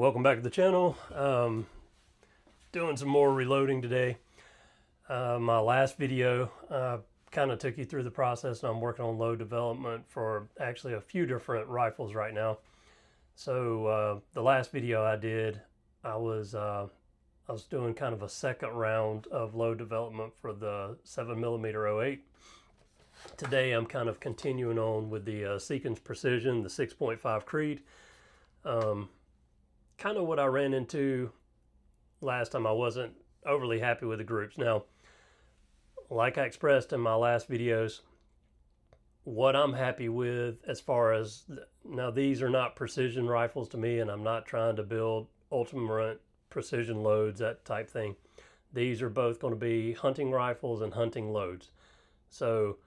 Welcome back to the channel. Doing some more reloading today. My last video kind of took you through the process, and I'm working on load development for actually a few different rifles right now. So the last video I did, I was doing kind of a second round of load development for the 7mm 08. Today I'm kind of continuing on with the Seekins Precision, the 6.5 Creed. Kind of what I ran into last time. I wasn't overly happy with the groups. Now, like I expressed in my last videos, what I'm happy with as far as, now these are not precision rifles to me, and I'm not trying to build ultimate precision loads, that type thing. These are both going to be hunting rifles and hunting loads. So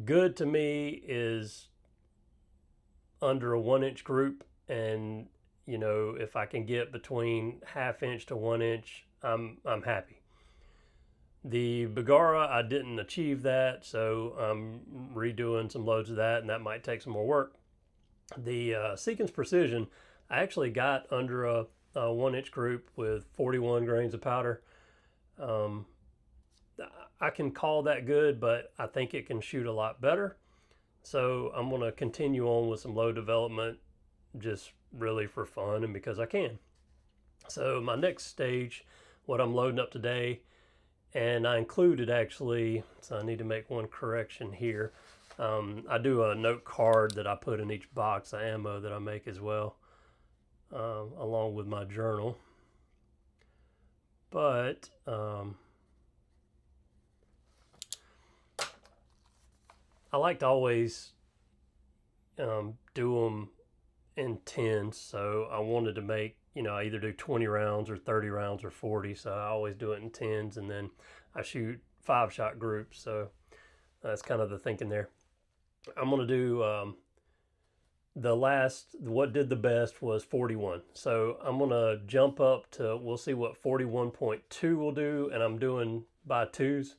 good to me is under a 1-inch group, and you know, if I can get between 1/2 inch to 1 inch, I'm happy. The Bergara, I didn't achieve that, so I'm redoing some loads of that, and that might take some more work. The Seekins Precision, I actually got under a 1-inch group with 41 grains of powder. I can call that good, but I think it can shoot a lot better. So I'm going to continue on with some load development, just really for fun and because I can. So my next stage, what I'm loading up today, and I included actually, so I need to make one correction here. I do a note card that I put in each box of ammo that I make as well, along with my journal. But I like to always do them in 10s, so I wanted to make, you know, I either do 20 rounds or 30 rounds or 40, so I always do it in 10s, and then I shoot 5-shot groups. So that's kind of the thinking there. I'm going to do the last, what did the best was 41, so I'm going to jump up to, we'll see what 41.2 will do, and I'm doing by 2s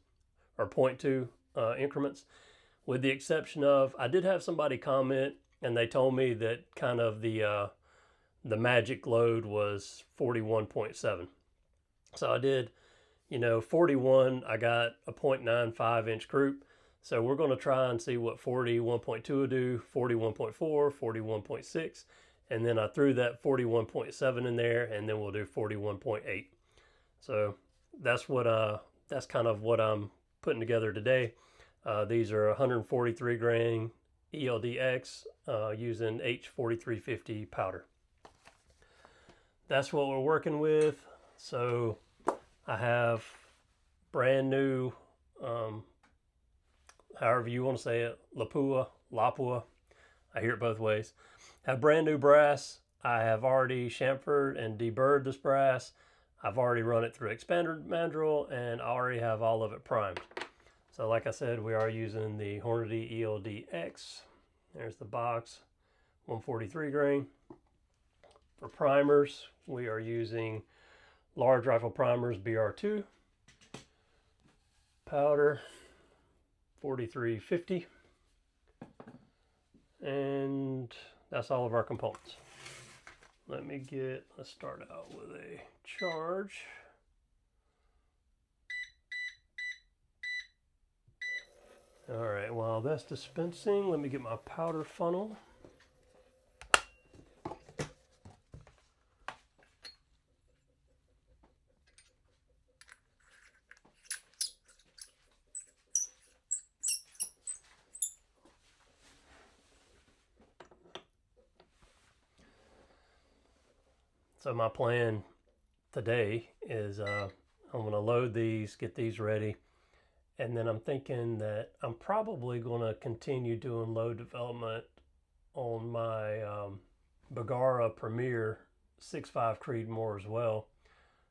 or 0.2 increments, with the exception of, I did have somebody comment and they told me that kind of the magic load was 41.7. So I did, you know, 41, I got a 0.95 inch group. So we're going to try and see what 41.2 will do, 41.4, 41.6. And then I threw that 41.7 in there, and then we'll do 41.8. So that's what, that's kind of what I'm putting together today. These are 143 grain eld-x using H4350 powder. That's what we're working with. So I have brand new, however you want to say it, Lapua. I hear it both ways. Have brand new brass. I have already chamfered and deburred this brass. I've already run it through expander mandrel, and I already have all of it primed. So like I said, we are using the Hornady eld-x. There's the box, 143 grain. For primers, we are using large rifle primers, BR2. Powder, 4350. And that's all of our components. Let's start out with a charge. All right, while that's dispensing, let me get my powder funnel. So my plan today is I'm going to load these, get these ready. And then I'm thinking that I'm probably going to continue doing load development on my Bergara Premier 6.5 Creedmoor as well.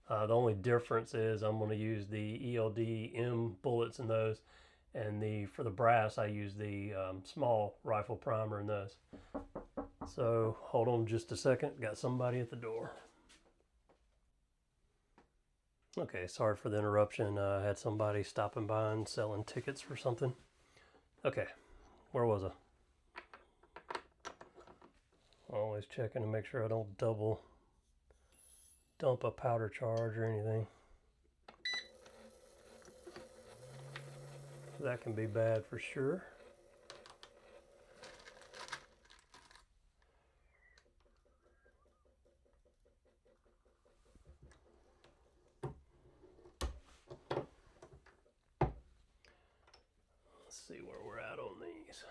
The only difference is I'm going to use the ELD-M bullets in those, and for the brass I use the small rifle primer in those. So hold on just a second, got somebody at the door. Okay, sorry for the interruption. I had somebody stopping by and selling tickets for something. Okay, where was I? Always checking to make sure I don't double dump a powder charge or anything. That can be bad for sure. Let's see where we're at on these.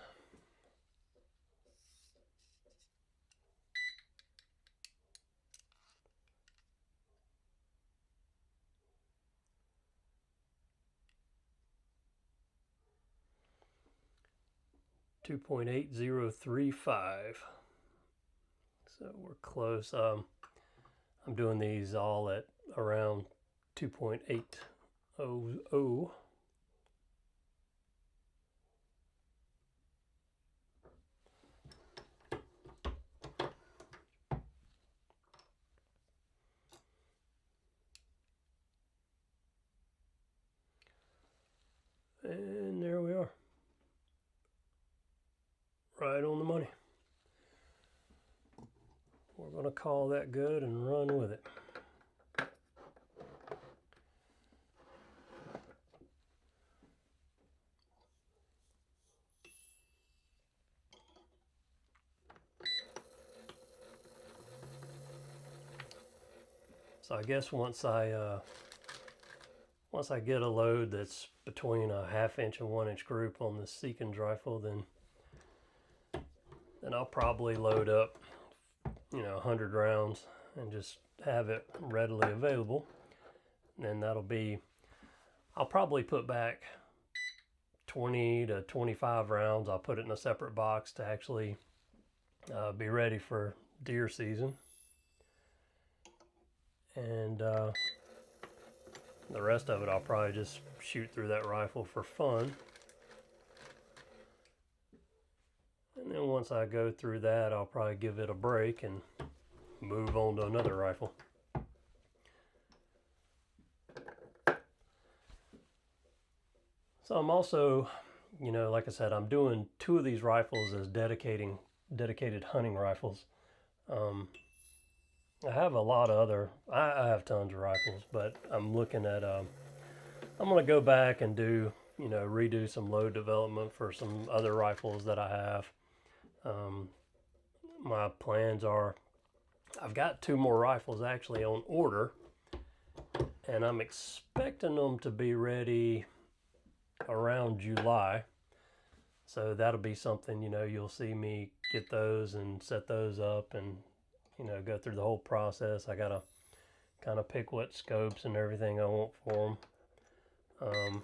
.8035. So we're close. I'm doing these all at around 2.800. And there we are. Right on the money. We're going to call that good and run with it. So I guess once I get a load that's between a 1/2 inch and 1 inch group on the Seekins rifle, then I'll probably load up, 100 rounds and just have it readily available. And that'll be, I'll probably put back 20 to 25 rounds. I'll put it in a separate box to actually be ready for deer season. And the rest of it I'll probably just shoot through that rifle for fun. And then once I go through that, I'll probably give it a break and move on to another rifle. So I'm also, like I said, I'm doing 2 of these rifles as dedicated hunting rifles. I have a lot of other, I have tons of rifles, but I'm looking at, I'm going to go back and do, redo some load development for some other rifles that I have. My plans are, I've got 2 more rifles actually on order, and I'm expecting them to be ready around July. So that'll be something, you'll see me get those and set those up and, go through the whole process. I gotta kind of pick what scopes and everything I want for them.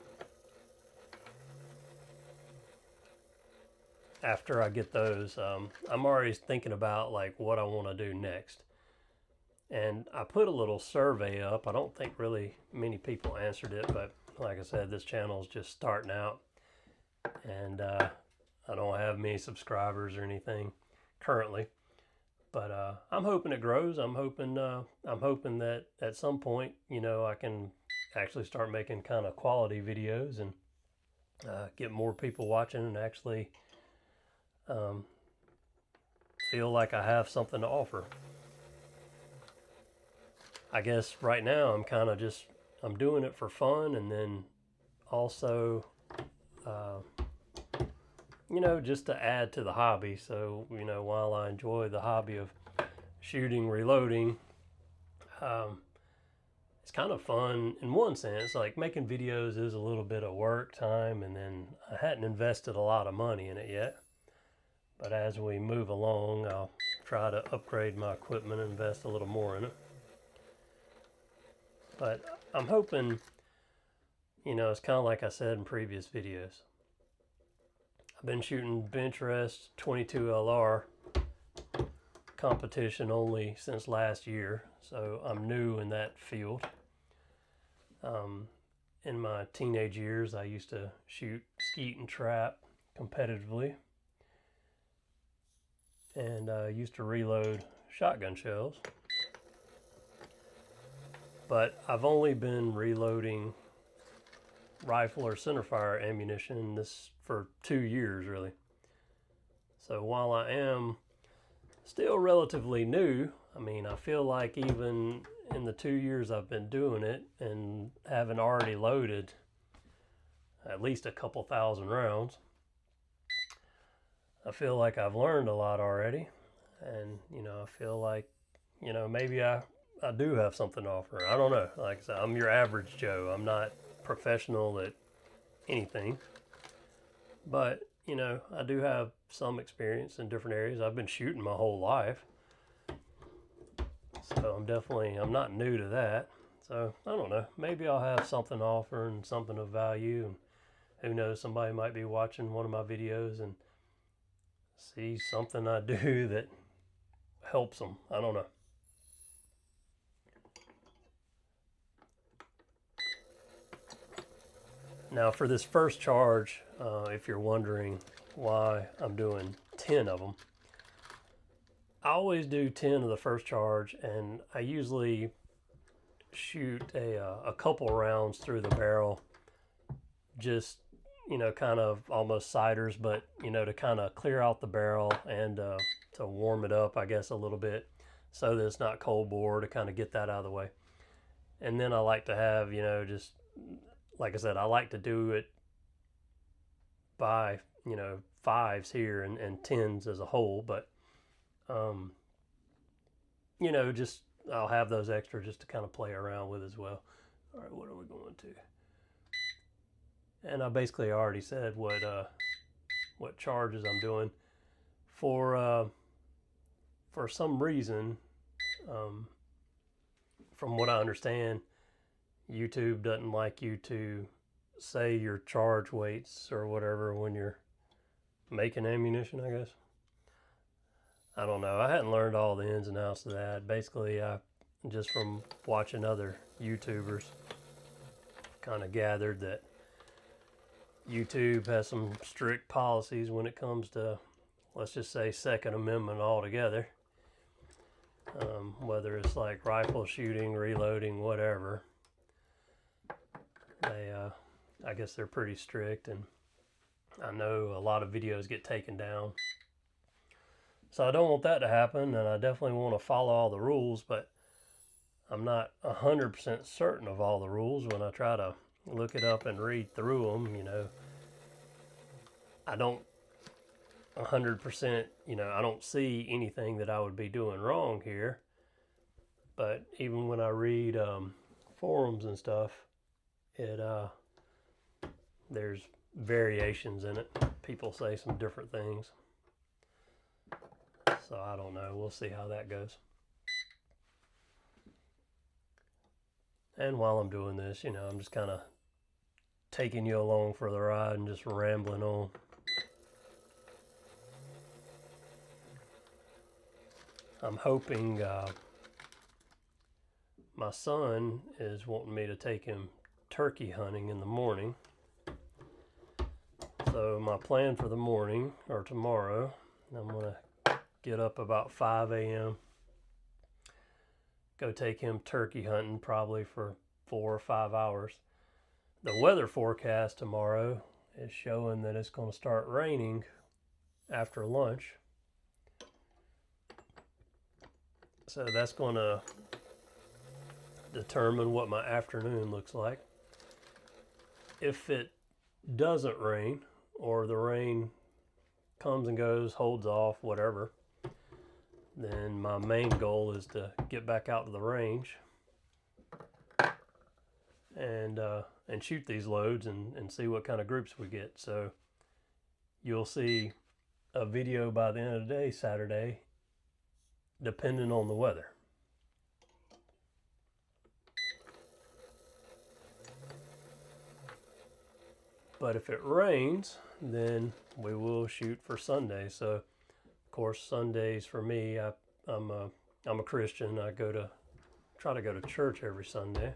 After I get those, I'm already thinking about like what I want to do next. And I put a little survey up. I don't think really many people answered it, but like I said, this channel is just starting out, and I don't have many subscribers or anything currently. But I'm hoping it grows. I'm hoping that at some point, I can actually start making kind of quality videos and get more people watching and actually feel like I have something to offer. I guess right now I'm kind of just, I'm doing it for fun, and then also, just to add to the hobby. So, while I enjoy the hobby of shooting, reloading, it's kind of fun in one sense. Like making videos is a little bit of work time, and then I hadn't invested a lot of money in it yet. But as we move along, I'll try to upgrade my equipment and invest a little more in it. But I'm hoping, it's kind of like I said in previous videos. I've been shooting bench rest 22 LR competition only since last year, so I'm new in that field. In my teenage years, I used to shoot skeet and trap competitively, and I used to reload shotgun shells. But I've only been reloading rifle or centerfire ammunition this for 2 years really. So while I am still relatively new, I mean, I feel like even in the 2 years I've been doing it and having already loaded at least a couple thousand rounds, I feel like I've learned a lot already. And, I feel like, maybe I do have something to offer. I don't know. Like I said, I'm your average Joe. I'm not professional at anything. But, I do have some experience in different areas. I've been shooting my whole life. So I'm not new to that. So I don't know. Maybe I'll have something to offer and something of value. And who knows, somebody might be watching one of my videos and see something I do that helps them. I don't know. Now for this first charge, if you're wondering why I'm doing 10 of them, I always do 10 of the first charge, and I usually shoot a couple rounds through the barrel, just, kind of almost ciders, but, to kind of clear out the barrel and to warm it up, I guess, a little bit so that it's not cold bore, to kind of get that out of the way. And then I like to have, just like I said, I like to do it by, fives here and tens as a whole, but, just I'll have those extra just to kind of play around with as well. All right, what are we going to? And I basically already said what charges I'm doing. For some reason, from what I understand, YouTube doesn't like you to say your charge weights or whatever when you're making ammunition, I guess. I don't know. I hadn't learned all the ins and outs of that. Basically, I just from watching other YouTubers kind of gathered that YouTube has some strict policies when it comes to, let's just say, Second Amendment altogether. Whether it's like rifle shooting, reloading, whatever. I guess they're pretty strict, and I know a lot of videos get taken down. So I don't want that to happen, and I definitely want to follow all the rules, but I'm not 100% certain of all the rules when I try to look it up and read through them. I don't 100%, I don't see anything that I would be doing wrong here. But even when I read forums and stuff, there's variations in it. People say some different things. So I don't know. We'll see how that goes. And while I'm doing this, I'm just kind of taking you along for the ride and just rambling on. I'm hoping my son is wanting me to take him turkey hunting in the morning. So my plan for the morning, or tomorrow, I'm going to get up about 5 a.m. Go take him turkey hunting probably for 4 or 5 hours. The weather forecast tomorrow is showing that it's going to start raining after lunch. So that's going to determine what my afternoon looks like. If it doesn't rain, or the rain comes and goes, holds off, whatever, then my main goal is to get back out to the range and shoot these loads and see what kind of groups we get. So you'll see a video by the end of the day, Saturday, depending on the weather. But if it rains, then we will shoot for Sunday. So, of course, Sundays for me, I'm a Christian. I try to go to church every Sunday.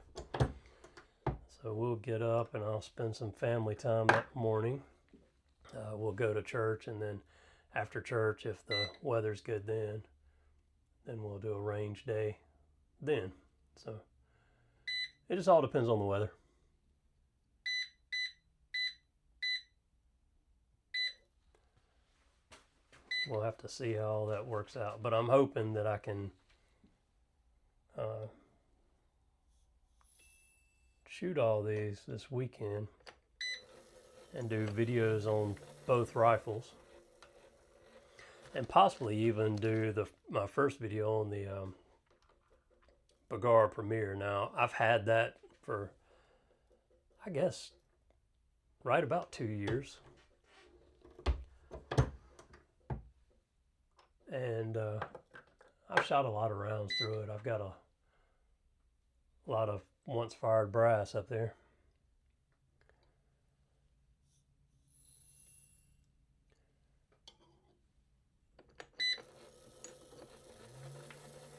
So we'll get up and I'll spend some family time that morning. We'll go to church, and then after church, if the weather's good, then we'll do a range day then. So it just all depends on the weather. We'll have to see how all that works out. But I'm hoping that I can shoot all these this weekend and do videos on both rifles, and possibly even do my first video on the Bergara Premier. Now, I've had that for, I guess, right about 2 years. And I've shot a lot of rounds through it. I've got a lot of once fired brass up there.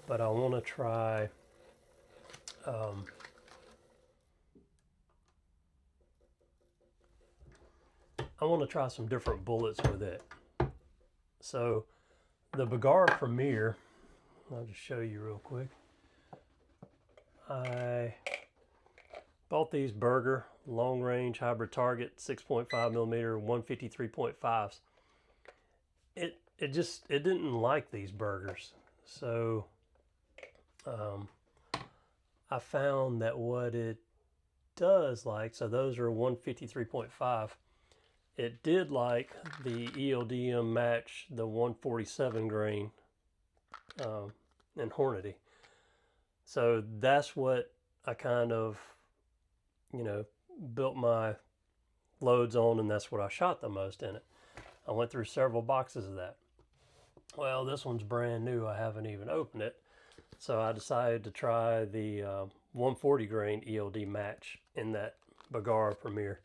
But I want to try some different bullets with it. So the Bergara Premier, I'll just show you real quick. I bought these Berger long range hybrid target 6.5 millimeter 153.5s. It didn't like these Bergers. So I found that what it does like, so those are 153.5. It did like the eld-x match, the 147 grain and Hornady. So that's what I kind of, built my loads on, and that's what I shot the most in it. I went through several boxes of that. Well, this one's brand new. I haven't even opened it. So I decided to try the 140 grain eld match in that Bergara Premier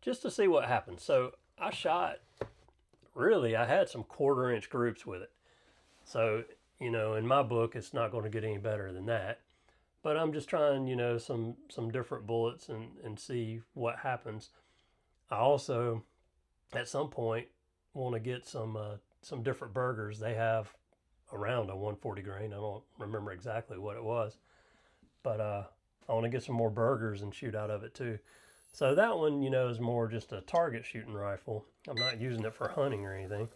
just to see what happens. So I shot, really, I had some 1/4 inch groups with it. So, in my book, it's not going to get any better than that. But I'm just trying, some different bullets and see what happens. I also, at some point, want to get some different Bergers. They have around a 140 grain. I don't remember exactly what it was, but I want to get some more Bergers and shoot out of it too. So that one, is more just a target shooting rifle. I'm not using it for hunting or anything.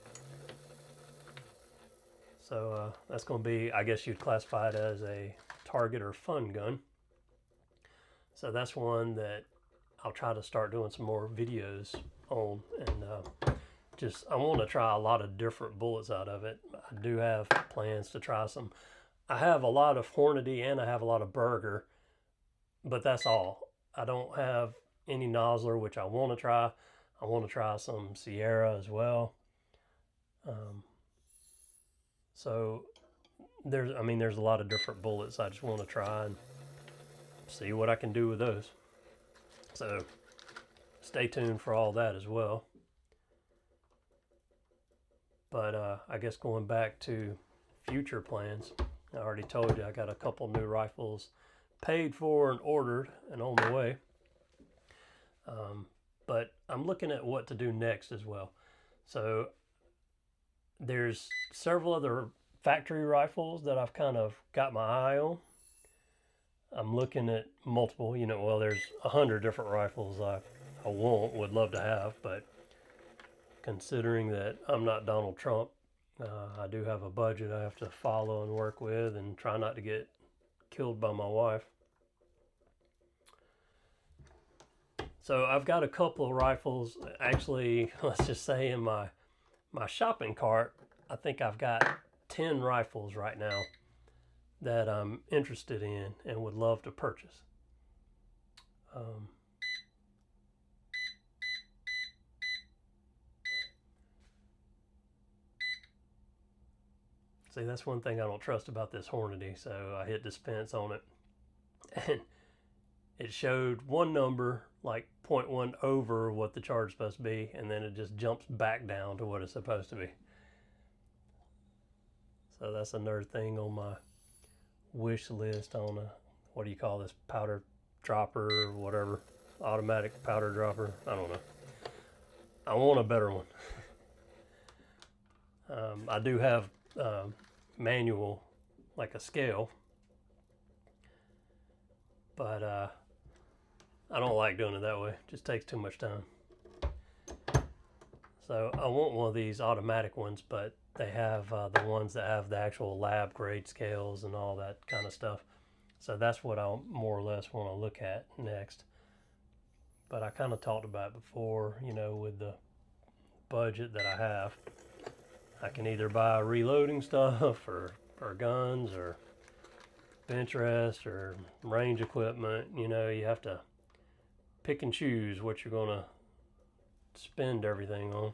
So that's going to be, I guess you'd classify it as a target or fun gun. So that's one that I'll try to start doing some more videos on, and I want to try a lot of different bullets out of it. I do have plans to try some. I have a lot of Hornady and I have a lot of Berger, but that's all. I don't have any Nosler, which I want to try. I want to try some Sierra as well. So there's a lot of different bullets I just want to try and see what I can do with those. So stay tuned for all that as well. But I guess going back to future plans, I already told you I got a couple new rifles paid for and ordered and on the way. But I'm looking at what to do next as well. So there's several other factory rifles that I've kind of got my eye on. I'm looking at multiple, there's 100 different rifles I would love to have, but considering that I'm not Donald Trump, I do have a budget I have to follow and work with and try not to get killed by my wife. So I've got a couple of rifles. Actually, let's just say in my shopping cart, I think I've got 10 rifles right now that I'm interested in and would love to purchase. See, that's one thing I don't trust about this Hornady. So I hit dispense on it, and it showed one number like 0.1 over what the charge is supposed to be, and then it just jumps back down to what it's supposed to be. So that's another thing on my wish list on a, what do you call this, powder dropper or whatever, automatic powder dropper. I don't know. I want a better one. I do have manual, like a scale, but I don't like doing it that way. It just takes too much time. So I want one of these automatic ones, but they have the ones that have the actual lab grade scales and all that kind of stuff. So that's what I more or less want to look at next. But I kind of talked about it before, you know, with the budget that I have. I can either buy reloading stuff or guns or bench rest or range equipment. You know, you have to pick and choose what you're going to spend everything on.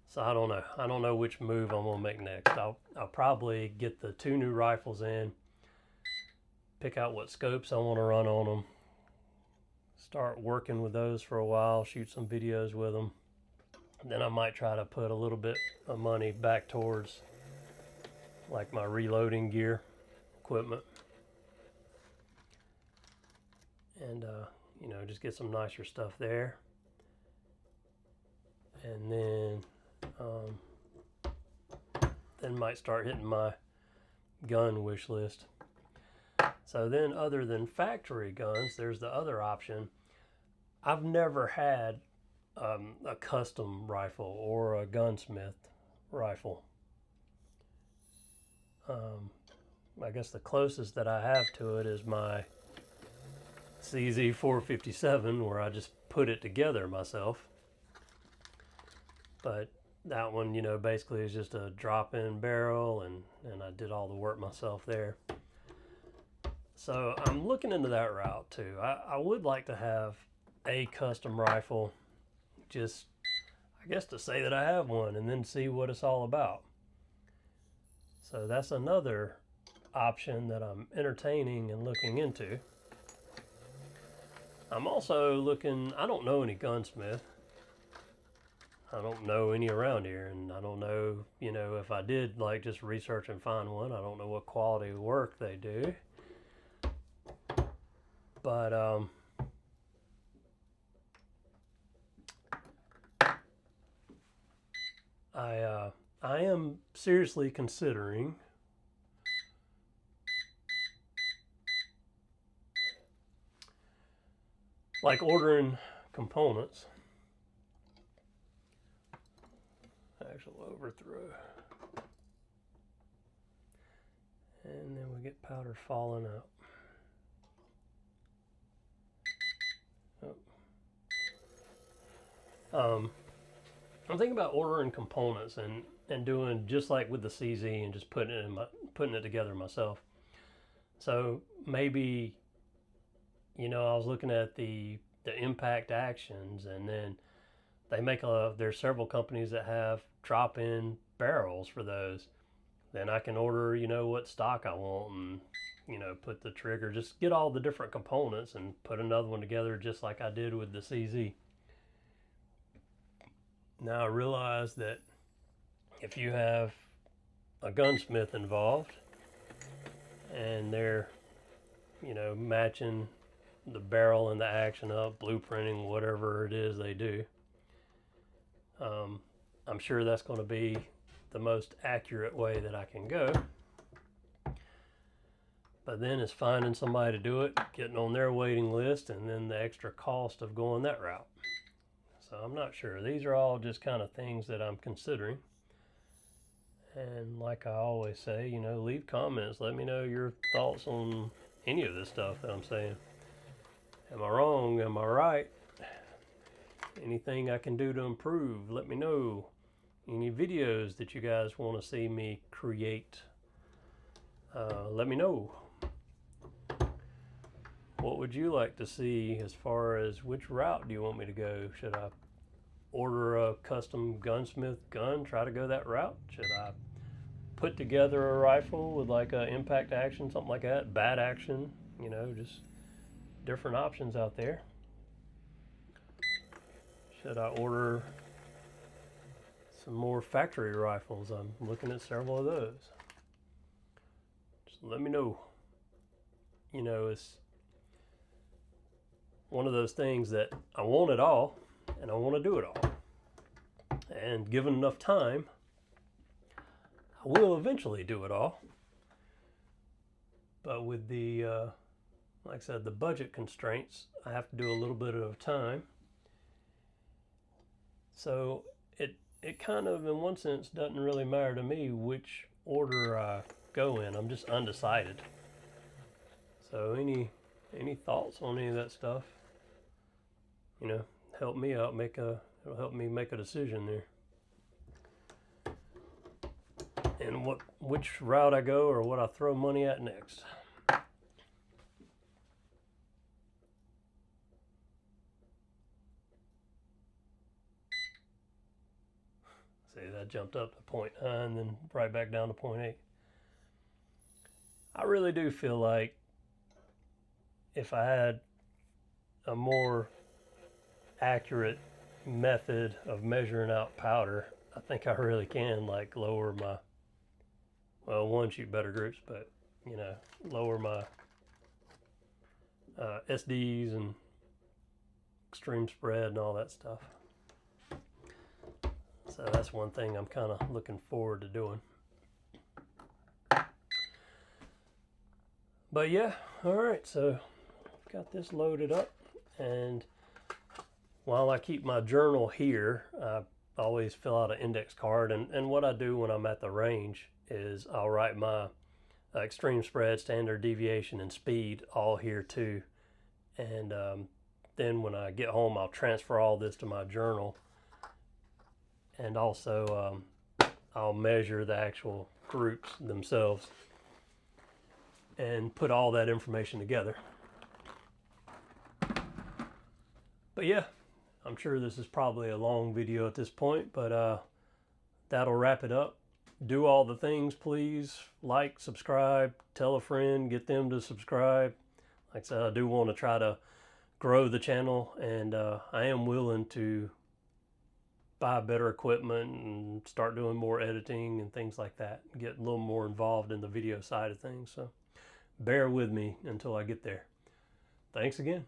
So I don't know. I don't know which move I'm gonna make next. I'll probably get the 2 new rifles in, pick out what scopes I want to run on them, start working with those for a while, shoot some videos with them. Then I might try to put a little bit of money back towards like my reloading gear, equipment, and you know, just get some nicer stuff there. And then might start hitting my gun wish list. So then, other than factory guns, there's the other option. I've never had a custom rifle or a gunsmith rifle. I guess the closest that I have to it is my CZ 457, where I just put it together myself. But that one, you know, basically is just a drop-in barrel, and I did all the work myself there. So I'm looking into that route too. I would like to have a custom rifle, just, I guess, to say that I have one and then see what it's all about. So that's another option that I'm entertaining and looking into. I'm also looking, I don't know any gunsmith. I don't know any around here, and I don't know, you know, if I did like just research and find one, I don't know what quality work they do. But I am seriously considering like ordering components. Actual overthrow. And then we get powder falling out. Oh. I'm thinking about ordering components and doing just like with the CZ and just putting it together myself. So maybe, you know, I was looking at the impact actions, and then they make there's several companies that have drop-in barrels for those. Then I can order, you know, what stock I want, and, you know, put the trigger, just get all the different components and put another one together just like I did with the CZ. Now I realize that if you have a gunsmith involved and they're, you know, matching the barrel and the action up, blueprinting, whatever it is they do, I'm sure that's going to be the most accurate way that I can go. But then it's finding somebody to do it, getting on their waiting list, and then the extra cost of going that route. So I'm not sure. These are all just kind of things that I'm considering. And like I always say, you know, leave comments. Let me know your thoughts on any of this stuff that I'm saying. Am I wrong? Am I right? Anything I can do to improve, let me know. Any videos that you guys want to see me create, let me know. What would you like to see as far as which route do you want me to go? Should I order a custom gunsmith gun, try to go that route? Should I put together a rifle with like a impact action, something like that, bat action, you know, just different options out there. Should I order some more factory rifles? I'm looking at several of those. Just let me know. You know, it's one of those things that I want it all, and I want to do it all. And given enough time, I will eventually do it all. But with the, like I said, the budget constraints, I have to do a little bit of time. So it kind of, in one sense, doesn't really matter to me which order I go in. I'm just undecided. So any thoughts on any of that stuff? You know, help me out. It'll help me make a decision there. And which route I go or what I throw money at next. See, that jumped up to 0.9 and then right back down to 0.8. I really do feel like if I had a more accurate method of measuring out powder, I think I really can like lower my, well, one, shoot better groups, but you know, lower my SDs and extreme spread and all that stuff. So that's one thing I'm kind of looking forward to doing. But yeah, all right, so got this loaded up, and while I keep my journal here, I always fill out an index card, and what I do when I'm at the range is I'll write my extreme spread, standard deviation, and speed all here too. And then when I get home, I'll transfer all this to my journal, and also I'll measure the actual groups themselves and put all that information together. But yeah, I'm sure this is probably a long video at this point, but that'll wrap it up. Do all the things, please. Like, subscribe, tell a friend, get them to subscribe. Like I said, I do want to try to grow the channel, and I am willing to buy better equipment and start doing more editing and things like that. Get a little more involved in the video side of things. So bear with me until I get there. Thanks again.